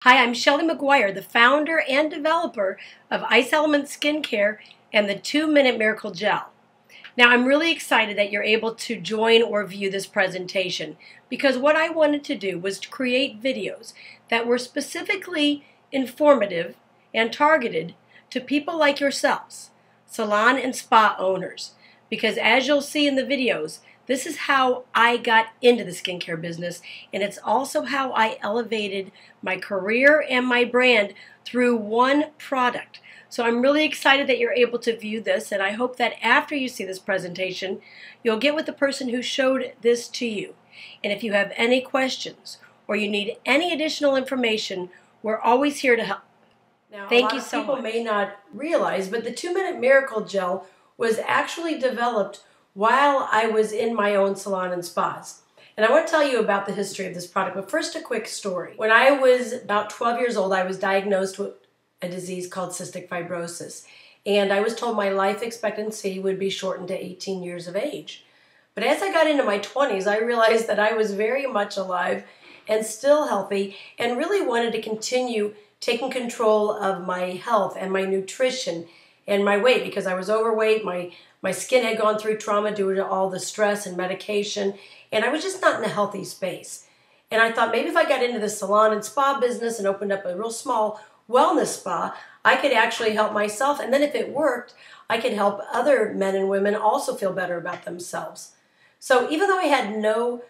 Hi, I'm Shelly Maguire, the founder and developer of Ice Element Skincare and the 2-Minute Miracle Gel. Now, I'm really excited that you're able to join or view this presentation because what I wanted to do was to create videos that were specifically informative and targeted to people like yourselves, salon and spa owners. Because as you'll see in the videos, this is how I got into the skincare business, and it's also how I elevated my career and my brand through one product. So I'm really excited that you're able to view this, and I hope that after you see this presentation, you'll get with the person who showed this to you. And if you have any questions or you need any additional information, we're always here to help. Now, thank you so much. People may not realize, but the 2-Minute Miracle Gel was actually developed while I was in my own salon and spas. And I want to tell you about the history of this product, but first a quick story. When I was about 12 years old, I was diagnosed with a disease called cystic fibrosis. And I was told my life expectancy would be shortened to 18 years of age. But as I got into my 20s, I realized that I was very much alive and still healthy and really wanted to continue taking control of my health and my nutrition and my weight because I was overweight. My skin had gone through trauma due to all the stress and medication, and I was just not in a healthy space. And I thought maybe if I got into the salon and spa business and opened up a real small wellness spa, I could actually help myself. And then if it worked, I could help other men and women also feel better about themselves. So even though I had no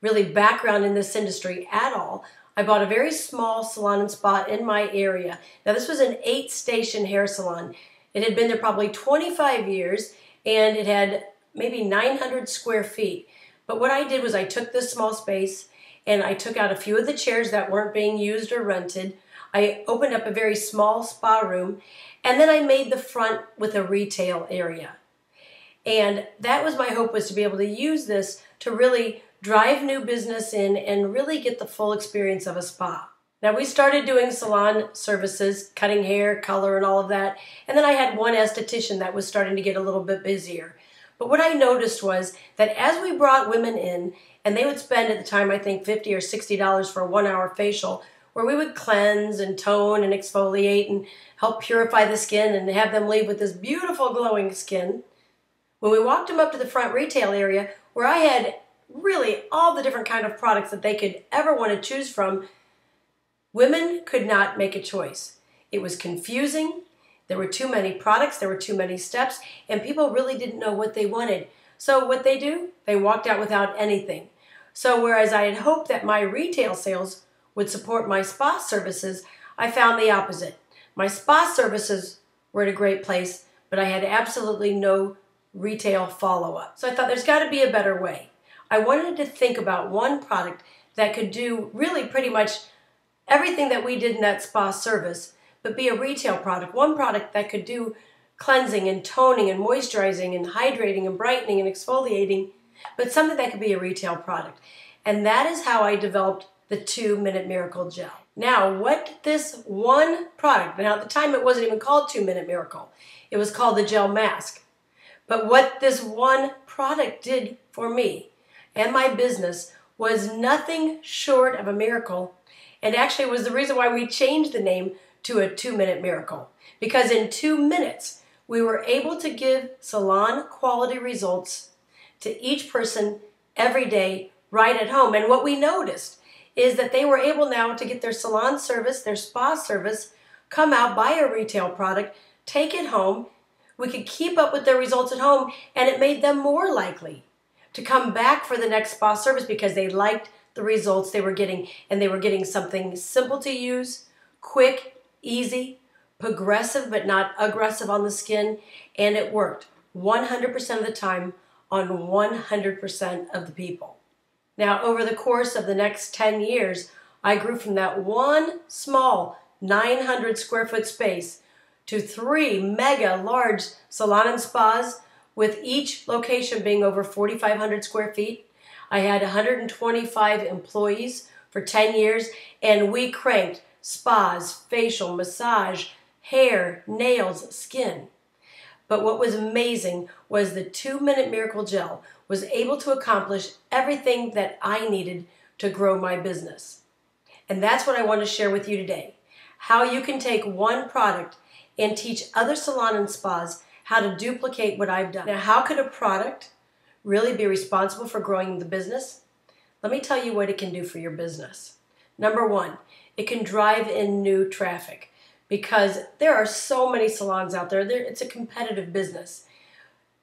really background in this industry at all, I bought a very small salon and spa in my area. Now this was an 8-station hair salon. It had been there probably 25 years, and it had maybe 900 square feet. But what I did was I took this small space and I took out a few of the chairs that weren't being used or rented. I opened up a very small spa room, and then I made the front with a retail area. And that was my hope, was to be able to use this to really drive new business in and really get the full experience of a spa. Now we started doing salon services, cutting hair, color, and all of that. And then I had one esthetician that was starting to get a little bit busier. But what I noticed was that as we brought women in, and they would spend at the time, I think $50 or $60 for a 1-hour facial, where we would cleanse and tone and exfoliate and help purify the skin and have them leave with this beautiful glowing skin. When we walked them up to the front retail area, where I had really all the different kind of products that they could ever want to choose from, women could not make a choice. It was confusing. There were too many products. There were too many steps. And people really didn't know what they wanted. So what they do? They walked out without anything. So whereas I had hoped that my retail sales would support my spa services, I found the opposite. My spa services were at a great place, but I had absolutely no retail follow-up. So I thought there's got to be a better way. I wanted to think about one product that could do really pretty much everything that we did in that spa service, but be a retail product. One product that could do cleansing and toning and moisturizing and hydrating and brightening and exfoliating, but something that could be a retail product. And that is how I developed the 2-Minute Miracle Gel. Now, what this one product, now at the time it wasn't even called 2-Minute Miracle, it was called the Gel Mask. But what this one product did for me and my business was nothing short of a miracle. And actually, it was the reason why we changed the name to a 2-Minute Miracle. Because in 2 minutes, we were able to give salon quality results to each person every day right at home. And what we noticed is that they were able now to get their salon service, their spa service, come out, buy a retail product, take it home. We could keep up with their results at home, and it made them more likely to come back for the next spa service because they liked the results they were getting, and they were getting something simple to use, quick, easy, progressive but not aggressive on the skin, and it worked 100% of the time on 100% of the people. Now, over the course of the next 10 years, I grew from that one small 900 square foot space to 3 mega large salon and spas, with each location being over 4,500 square feet. I had 125 employees for 10 years, and we cranked spas, facial, massage, hair, nails, skin. But what was amazing was the 2-Minute Miracle Gel was able to accomplish everything that I needed to grow my business. And that's what I want to share with you today. How you can take one product and teach other salons and spas how to duplicate what I've done. Now, how could a product really be responsible for growing the business? Let me tell you what it can do for your business. Number one, it can drive in new traffic because there are so many salons out there. It's a competitive business.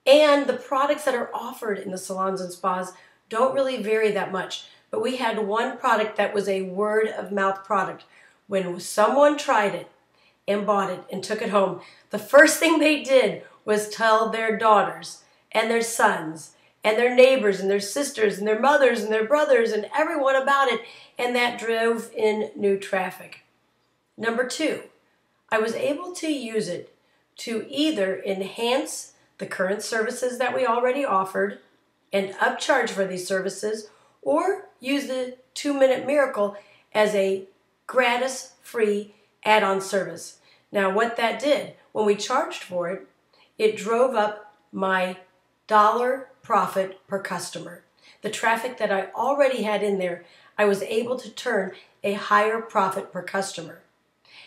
And the products that are offered in the salons and spas don't really vary that much. But we had one product that was a word of mouth product. When someone tried it and bought it and took it home, the first thing they did was tell their daughters and their sons and their neighbors and their sisters and their mothers and their brothers and everyone about it, and that drove in new traffic. Number two, I was able to use it to either enhance the current services that we already offered and upcharge for these services, or use the 2-Minute Miracle as a gratis, free add-on service. Now, what that did, when we charged for it, it drove up my dollar profit per customer. The traffic that I already had in there, I was able to turn a higher profit per customer.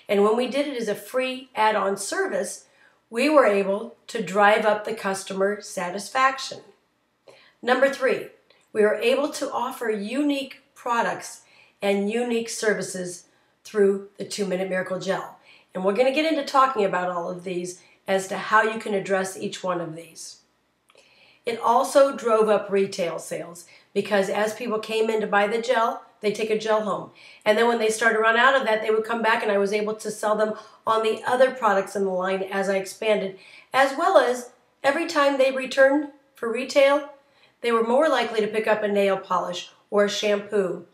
And when we did it as a free add-on service, we were able to drive up the customer satisfaction. Number three, we were able to offer unique products and unique services through the 2-Minute Miracle Gel. And we're going to get into talking about all of these as to how you can address each one of these. It also drove up retail sales because as people came in to buy the gel, they take a gel home. And then when they started to run out of that, they would come back and I was able to sell them on the other products in the line as I expanded. As well as every time they returned for retail, they were more likely to pick up a nail polish or a shampoo.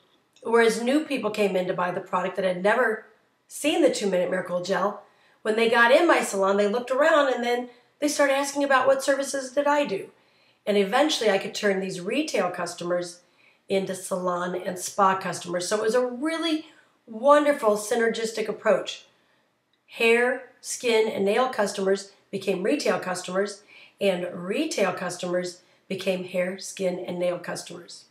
Whereas new people came in to buy the product that had never seen the 2-Minute Miracle Gel. When they got in my salon, they looked around and then they started asking about what services did I do. And eventually I could turn these retail customers into salon and spa customers. So it was a really wonderful synergistic approach. Hair, skin, and nail customers became retail customers, and retail customers became hair, skin, and nail customers.